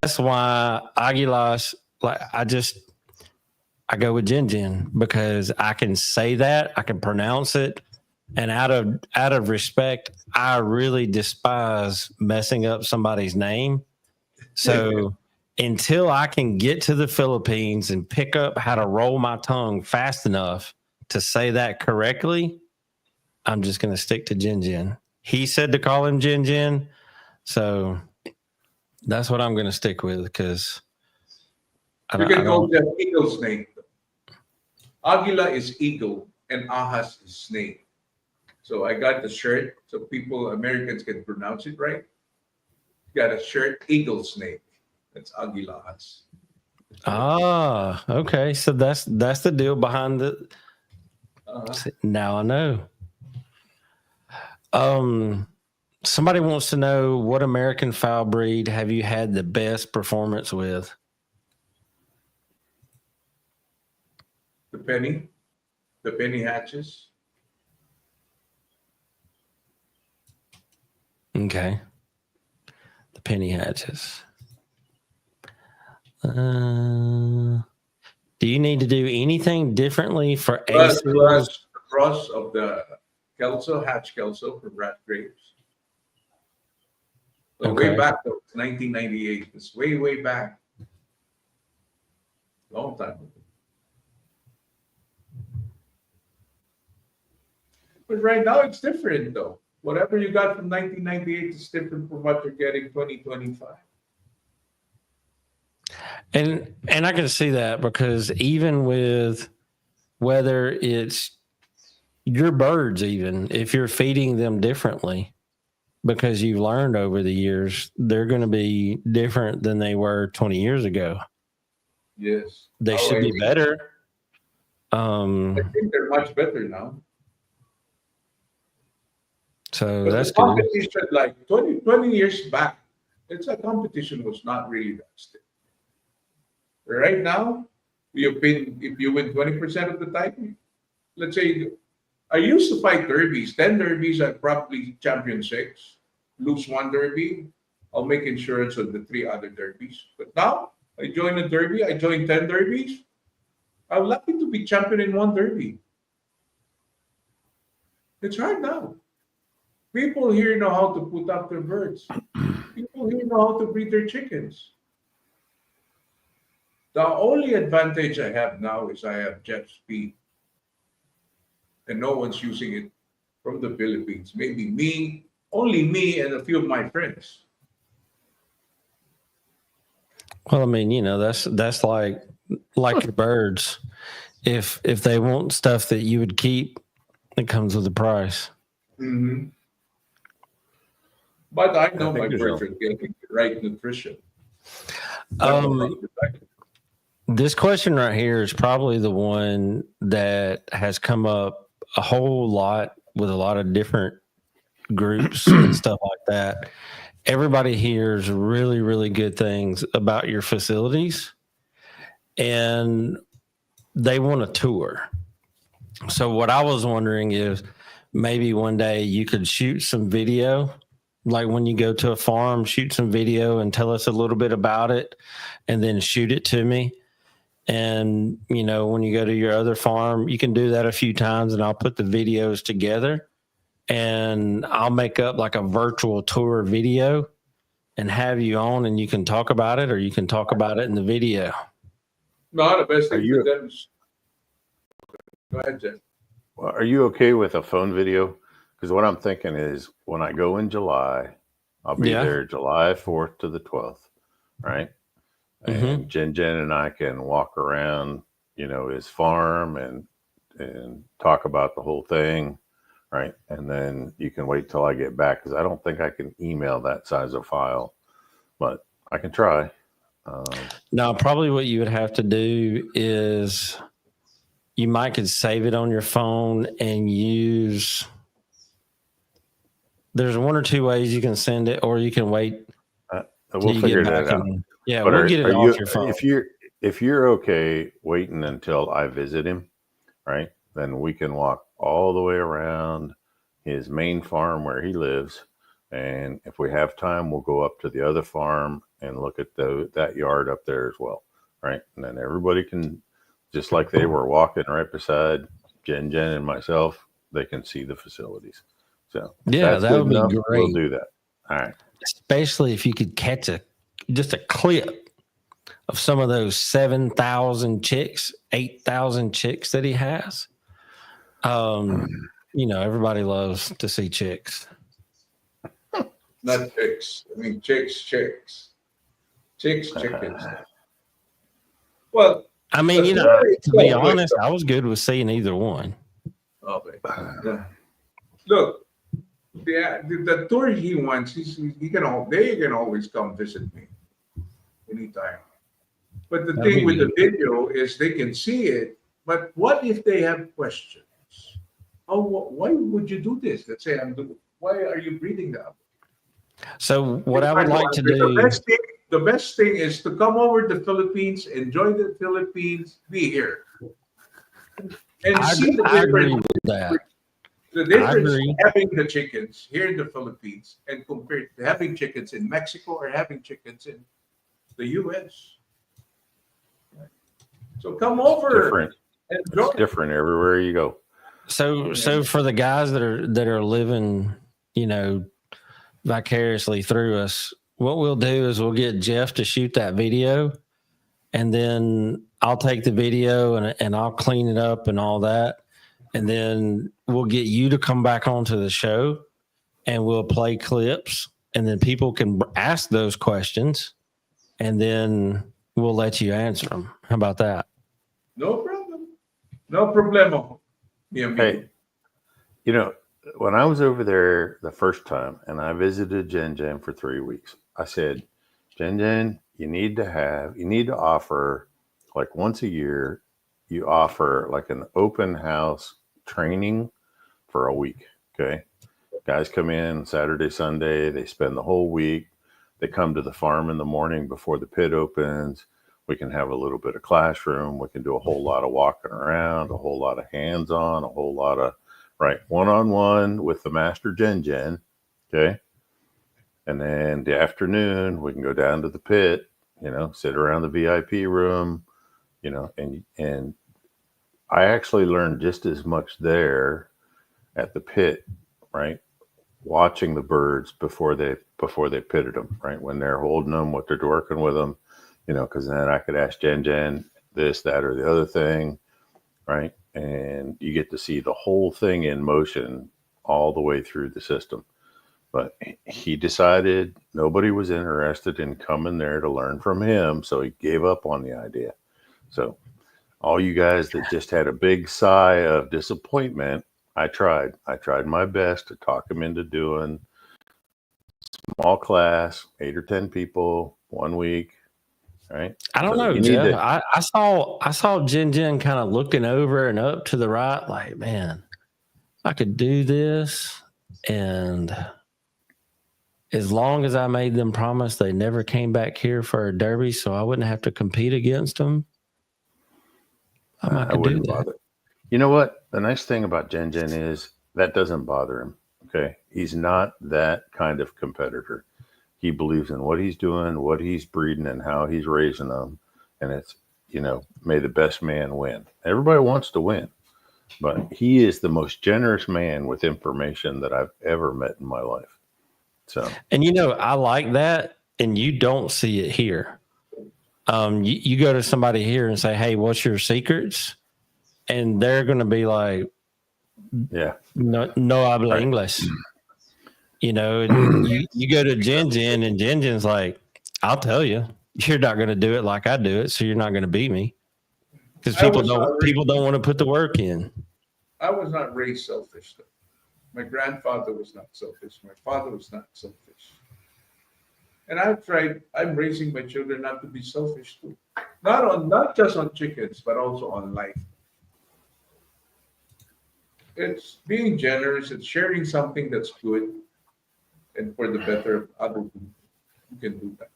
that's why Agilahas, I go with GenGen, because I can say that, I can pronounce it, and out of respect, I really despise messing up somebody's name. So until I can get to the Philippines and pick up how to roll my tongue fast enough to say that correctly, I'm just going to stick to GenGen. He said to call him GenGen, so that's what I'm going to stick with, because you can call them eagle snake. Agila is eagle and ahas is snake. So I got the shirt so Americans can pronounce it right. Got a shirt, eagle snake. That's Agilahas. Ah, okay. So that's the deal behind the. Now I know. Somebody wants to know, what American fowl breed have you had the best performance with? The penny hatches. Okay. The penny hatches. Do you need to do anything differently for the cross of the hatch kelso from rat grapes? So way back, though, 1998. It's way back. Long time ago. But right now it's different, though. Whatever you got from 1998 is different from what you're getting 2025. And I can see that, because even with whether it's your birds, even if you're feeding them differently, because you've learned over the years, they're going to be different than they were 20 years ago. Yes. They should be better. I think they're much better now. So but that's the competition, good. Like 20 years back, a competition was not really that stiff. Right now, if you win 20% of the time, let's say, I used to fight derbies. 10 derbies, I'd probably champion 6, lose 1 derby. I'll make insurance on the 3 other derbies. But now, I join a derby, I join 10 derbies. I'm lucky to be champion in 1 derby. It's hard now. People here know how to put up their birds. People here know how to breed their chickens. The only advantage I have now is I have jet speed. And no one's using it from the Philippines. Maybe only me and a few of my friends. Well, I mean, that's like your birds. If they want stuff that you would keep, it comes with a price. Mm-hmm. But I know my birds are getting the right nutrition. This question right here is probably the one that has come up a whole lot with a lot of different groups and stuff like that. Everybody hears really, really good things about your facilities, and they want a tour. So what I was wondering is maybe one day you could shoot some video, like when you go to a farm, shoot some video and tell us a little bit about it, and then shoot it to me. And, when you go to your other farm, you can do that a few times, and I'll put the videos together, and I'll make up like a virtual tour video and have you on, and you can talk about it, or you can talk about it in the video. No, the best thing for them is... Go ahead, Jeff. Well, are you okay with a phone video? Because what I'm thinking is when I go in July, I'll be there July 4th to the 12th, right? And GenGen and I can walk around, his farm and talk about the whole thing, right? And then you can wait till I get back, because I don't think I can email that size of file, but I can try. No, probably what you would have to do is you might could save it on your phone and use. There's one or two ways you can send it, or you can wait. We'll figure that out. Yeah, but we'll get it off your phone. If you're okay waiting until I visit him, right, then we can walk all the way around his main farm where he lives. And if we have time, we'll go up to the other farm and look at that yard up there as well, right? And then everybody can, just like they were walking right beside GenGen and myself, they can see the facilities. So yeah, that would be great. We'll do that. All right. Especially if you could catch just a clip of some of those 7,000 chicks, 8,000 chicks that he has. Everybody loves to see chicks. Not chicks. I mean, chicks. Chicks, chickens. Well, I mean, to be honest, I was good with seeing either one. Okay. Look, the tour he wants, they can always come visit me anytime. But the thing with the video is they can see it. But what if they have questions? Why would you do this? Let's say why are you breeding them? So what I would like to do, the best thing is to come over to the Philippines, enjoy the Philippines, be here, and see the difference. I agree with that. The difference having the chickens here in the Philippines and compared to having chickens in Mexico or having chickens in the U.S. So come over. Different. It's different everywhere you go. So for the guys that are living, vicariously through us, what we'll do is we'll get Jeff to shoot that video, and then I'll take the video and I'll clean it up and all that. And then we'll get you to come back onto the show, and we'll play clips, and then people can ask those questions, and then we'll let you answer them. How about that? No problem. No problemo. Hey, when I was over there the first time and I visited GenGen for 3 weeks, I said, GenGen, you need to offer, like once a year, you offer like an open house training for a week. Okay. Guys come in Saturday, Sunday, they spend the whole week. They come to the farm in the morning before the pit opens. We can have a little bit of classroom. We can do a whole lot of walking around, a whole lot of hands-on, a whole lot of one-on-one with the master GenGen. Okay. And then the afternoon, we can go down to the pit, sit around the VIP room, and I actually learned just as much there at the pit, right? Watching the birds before they pitted them, right? When they're holding them, what they're working with them, because then I could ask GenGen this, that, or the other thing, right? And you get to see the whole thing in motion all the way through the system. But he decided nobody was interested in coming there to learn from him, so he gave up on the idea. So all you guys that just had a big sigh of disappointment, I tried my best to talk him into doing small class, 8 or 10 people, 1 week. Right. I don't know, Jeff. I saw GenGen kind of looking over and up to the right, like, man, I could do this. And as long as I made them promise they never came back here for a derby, so I wouldn't have to compete against them, I wouldn't bother. You know what? The nice thing about GenGen is that doesn't bother him. Okay. He's not that kind of competitor. He believes in what he's doing, what he's breeding, and how he's raising them. And it's, may the best man win. Everybody wants to win, but he is the most generous man with information that I've ever met in my life. So, and I like that, and you don't see it here. You go to somebody here and say, "Hey, what's your secrets?" And they're going to be like, "Yeah, no habla inglés." You go to GenGen, and GenGen's like, "I'll tell you, you're not going to do it like I do it, so you're not going to beat me." Because people don't want to put the work in. I was not raised selfish, though. My grandfather was not selfish. My father was not selfish. And I'm raising my children not to be selfish too. Not just on chickens, but also on life. It's being generous, it's sharing something that's good and for the better of other people. You can do that.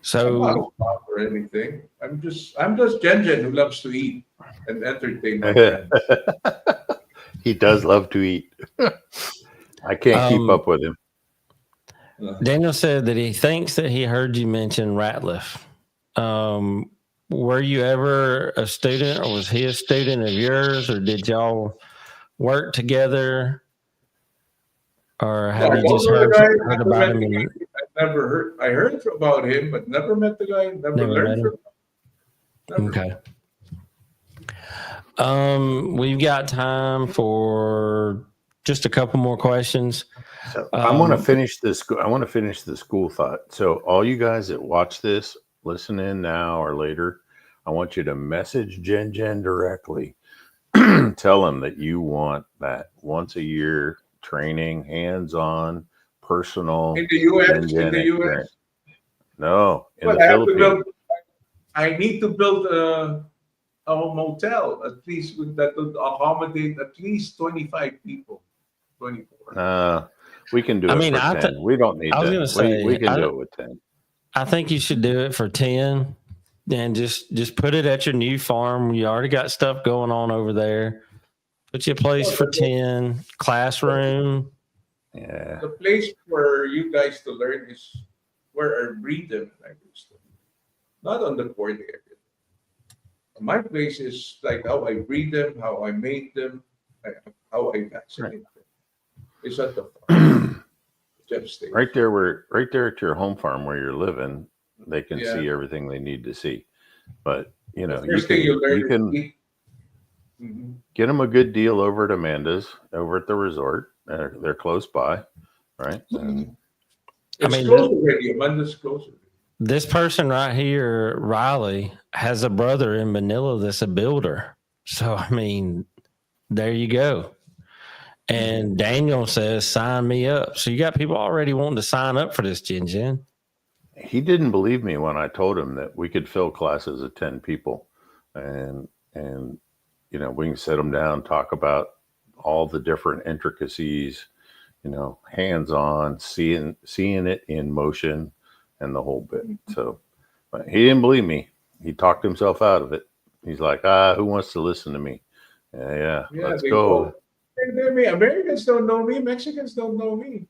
So I'm not or anything. I'm just GenGen who loves to eat and entertain my friends. He does love to eat. I can't keep up with him. Daniel said that he thinks that he heard you mention Ratliff. Were you ever a student, or was he a student of yours, or did y'all work together? Or have you just heard about him? I heard about him, but never met the guy, never learned from him. Okay. We've got time for just a couple more questions. So I want to finish this. I want to finish the school thought. So all you guys that watch this, listen in now or later, I want you to message GenGen directly. Tell them that you want that once a year training, hands-on, personal. In the U.S. No, in the Philippines. I need to build a motel at least that would accommodate at least 25 people. 24. We can do it for 10. We don't need that. We can do it with 10. I think you should do it for 10 and just put it at your new farm. You already got stuff going on over there. Put your place for 10, classroom. Yeah. The place for you guys to learn is where I breed them. Not on the court area. My place is like how I breed them, how I mate them, how I vaccinate them. It's at the farm. Right there at your home farm where you're living, they can see everything they need to see. But you can get them a good deal over at Amanda's, over at the resort. They're close by, right? And it's close already. Amanda's closer. This person right here, Riley, has a brother in Manila that's a builder. So I mean, there you go. And Daniel says, sign me up. So you got people already wanting to sign up for this, GenGen. He didn't believe me when I told him that we could fill classes of 10 people. And we can sit them down, talk about all the different intricacies, hands-on, seeing it in motion and the whole bit. So he didn't believe me. He talked himself out of it. He's like, who wants to listen to me? Yeah, let's go. Americans don't know me. Mexicans don't know me.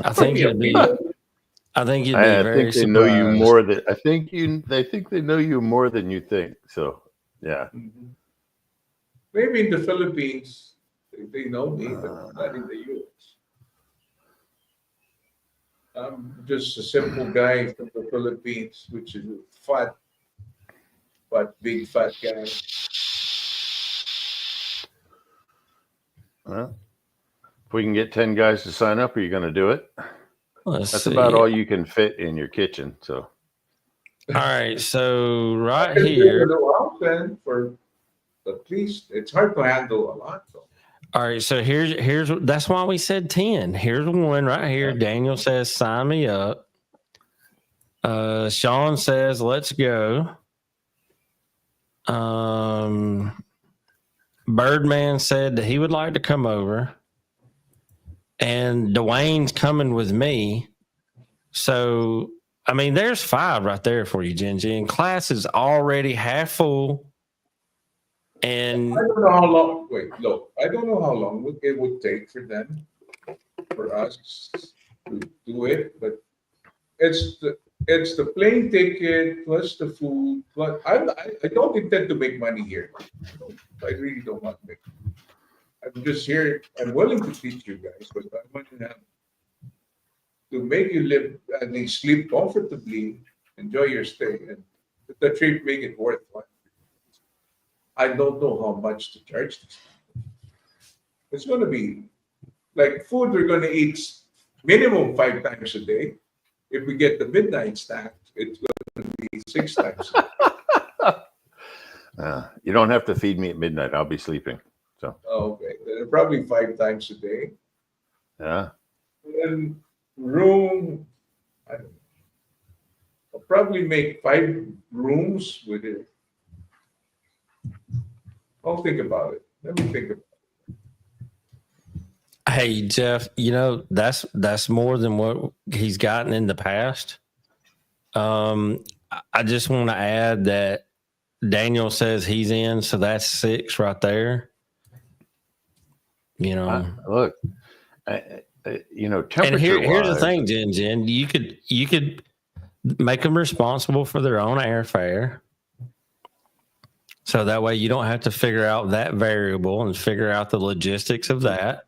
I think you'd be very surprised. They know you more than I think you. They think they know you more than you think. So, yeah. Maybe in the Philippines they know me, but not in the U.S. I'm just a simple guy from the Philippines, which is a big fat guy. we can get 10 guys to sign up, are you going to do it? That's about all you can fit in your kitchen. So, all right. So right here, for at least it's hard to handle a lot. Though. All right. So here's that's why we said 10. Here's one right here. Daniel says, "Sign me up." Sean says, "Let's go." Birdman said that he would like to come over. And Dwayne's coming with me. So, I mean, there's 5 right there for you, GenGen. Class is already half full. And I don't know how long. Wait, look. I don't know how long it would take for them, for us to do it. But it's the plane ticket plus the food. But I don't intend to make money here. I really don't want to make money. I'm just here. I'm willing to teach you guys, but I want to make you live and sleep comfortably, enjoy your stay, and the trip make it worthwhile. I don't know how much to charge this. It's going to be like food we're going to eat minimum 5 times a day. If we get the midnight snack, it's going to be 6 times a day. You don't have to feed me at midnight. I'll be sleeping. So okay, probably 5 times a day. Yeah. And room, I don't know. I'll probably make 5 rooms with it. I'll think about it. Let me think about it. Hey Jeff, you know that's more than what he's gotten in the past. I just want to add that Daniel says he's in, so that's 6 right there. You know, look, you know, temperature. And here's the thing, GenGen, you could make them responsible for their own airfare, so that way you don't have to figure out that variable and figure out the logistics of that.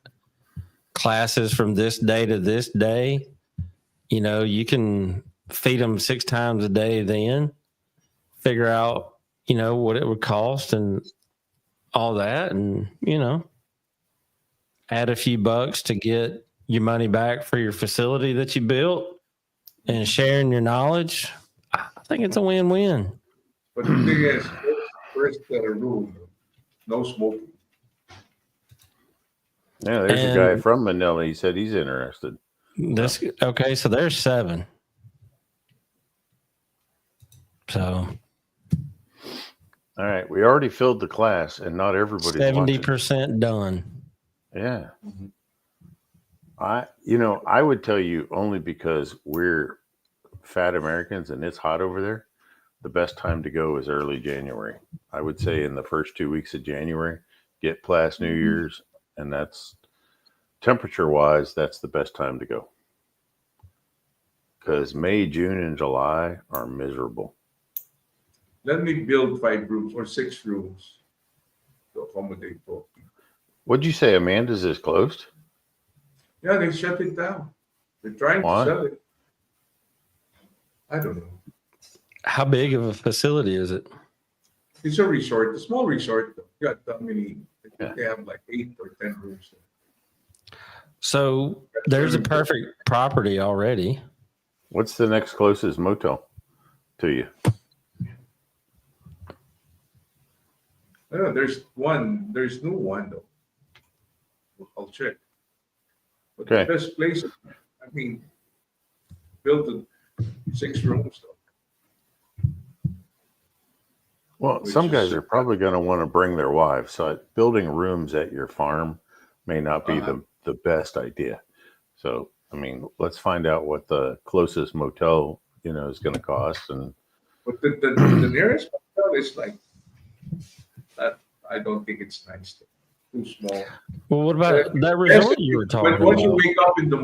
Classes from this day to this day, you know, you can feed them 6 times a day. Then figure out, you know, what it would cost and all that, and you know, add a few bucks to get your money back for your facility that you built and sharing your knowledge. I think it's a win-win. But the thing is, first rule, no smoking. Yeah, there's a guy from Manila. He said he's interested. Okay, so there's 7. So, all right, we already filled the class, and not everybody's 70% done. Yeah. I would tell you only because we're fat Americans and it's hot over there. The best time to go is early January. I would say in the first 2 weeks of January, get past New Year's, and that's temperature wise, that's the best time to go. Because May, June, and July are miserable. Let me build 5 rooms or 6 rooms to accommodate both. What'd you say? Amanda's is closed? Yeah, they shut it down. They're trying to sell it. I don't know. How big of a facility is it? It's a resort, a small resort. You got how many? They have like 8 or 10 rooms. So there's a perfect property already. What's the next closest motel to you? There's one. There's no one though. I'll check. But okay. The best place, I mean, build 6 rooms though. Well, some guys are probably going to want to bring their wives. So building rooms at your farm may not be the best idea. So, I mean, let's find out what the closest motel, you know, is going to cost. But the nearest motel is like that. I don't think it's nice. Too small. Well, what about that resort you were talking about? But once you wake up in the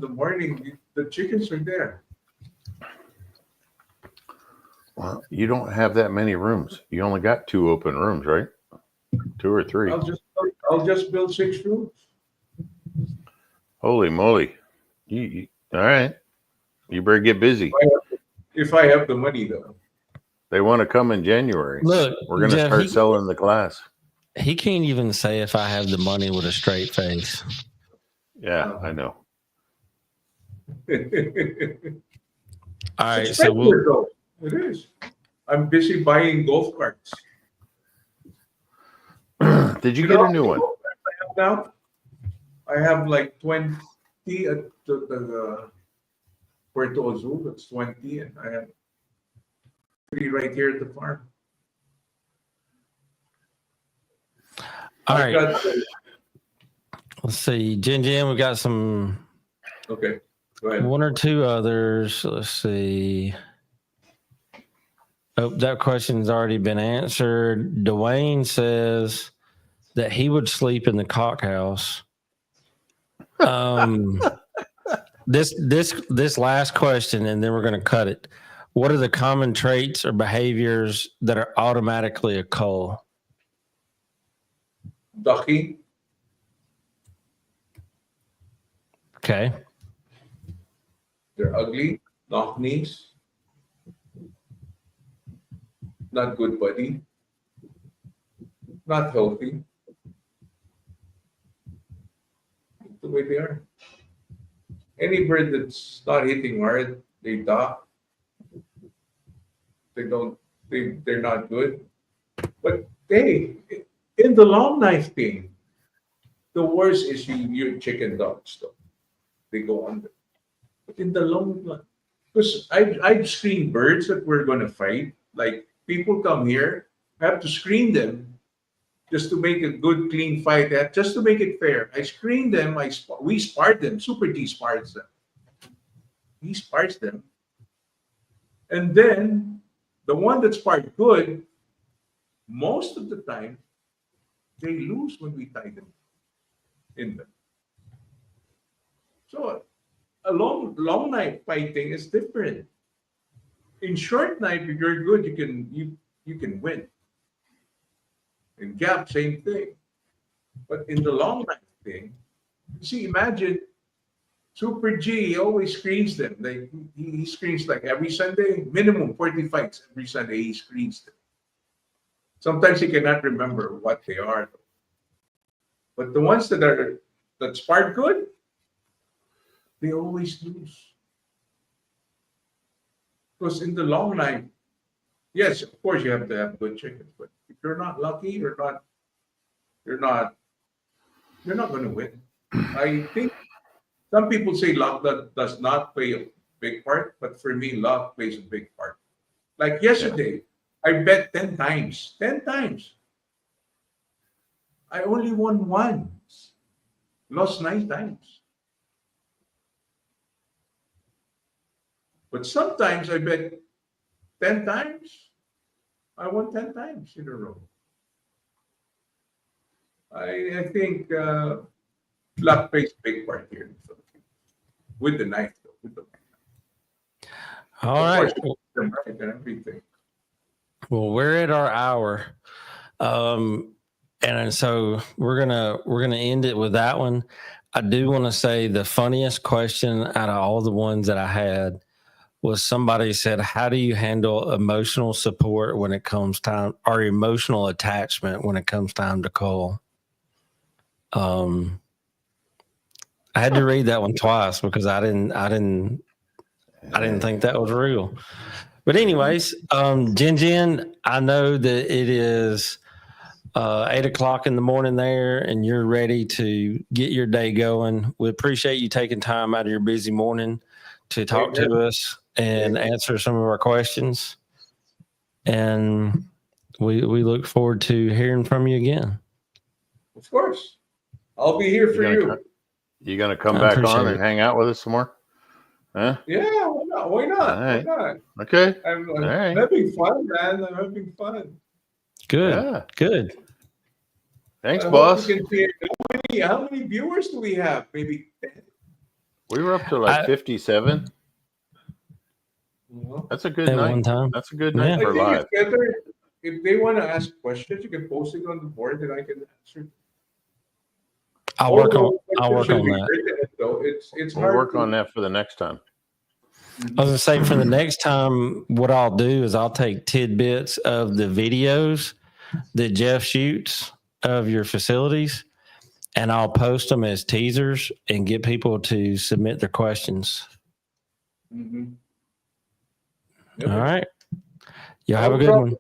morning, the chickens are there. Well, you don't have that many rooms. You only got 2 open rooms, right? 2 or 3. I'll just build 6 rooms. Holy moly! You all right? You better get busy. If I have the money, though. They want to come in January. Look, we're going to start selling the class. He can't even say if I have the money with a straight face. Yeah, I know. All right, It's so though. It is. I'm busy buying golf carts. Did you get a new one? I have now? I have like 20 at the Puerto Azul. That's 20, and I have 3 right here at the farm. All right. Let's see. GenGen, we got some. Okay. Go ahead. One or two others. Let's see. Oh, that question's already been answered. Dwayne says that he would sleep in the cock house. This last question, and then we're going to cut it. What are the common traits or behaviors that are automatically a cull? Ducky. Okay. They're ugly, knock knees, not good body, not healthy. The way they are. Any bird that's not hitting hard, they dock. They're not good. But in the long knife thing, the worst is your chicken dogs though. They go under. But in the long run, because I've screened birds that we're gonna fight. Like people come here, I have to screen them just to make a good, clean fight. Just to make it fair, I screen them. We sparred them. Super G spars them. He spars them, and then the one that sparred good, most of the time, they lose when we tie them in them. So a long knife fighting is different. In short knife, if you're good, you can win. In gap, same thing. But in the long knife thing, see, imagine Super G always screens them. Like he screens like every Sunday, minimum 40 fights every Sunday. He screens them. Sometimes he cannot remember what they are, but the ones that sparred good, they always lose. Because in the long line, yes, of course you have to have good chickens, but if you're not lucky, you're not going to win. I think some people say luck that does not play a big part, but for me, luck plays a big part. Like yesterday, I bet 10 times. 10 times. I only won once. Lost 9 times. But sometimes I bet 10 times. I won 10 times in a row. I think luck plays a big part here in the Philippines. With the knife, though. With the knife. All right. And everything. Well, we're at our hour. And so we're gonna end it with that one. I do want to say the funniest question out of all the ones that I had was somebody said, "How do you handle emotional support when it comes time, or emotional attachment when it comes time to cull?" I had to read that one twice because I didn't think that was real. But anyways, GenGen, I know that it is 8:00 in the morning there, and you're ready to get your day going. We appreciate you taking time out of your busy morning to talk to us and answer some of our questions. And we look forward to hearing from you again. Of course. I'll be here for you. You going to come back on and hang out with us some more? Huh? Yeah, why not? Why not? Right. Why not? Okay. I'm having fun, man. I'm having fun. Good. Yeah. Good. Thanks, boss. How many viewers do we have? Maybe 10. We were up to like 57. That's a good night. One time. That's a good night for live. It's better if they want to ask questions, you can post it on the board and I can answer. I'll work on that. We'll work on that for the next time. I was gonna say, for the next time, what I'll do is I'll take tidbits of the videos that Jeff shoots of your facilities, and I'll post them as teasers and get people to submit their questions. Mm-hmm. All right. Y'all have a good one.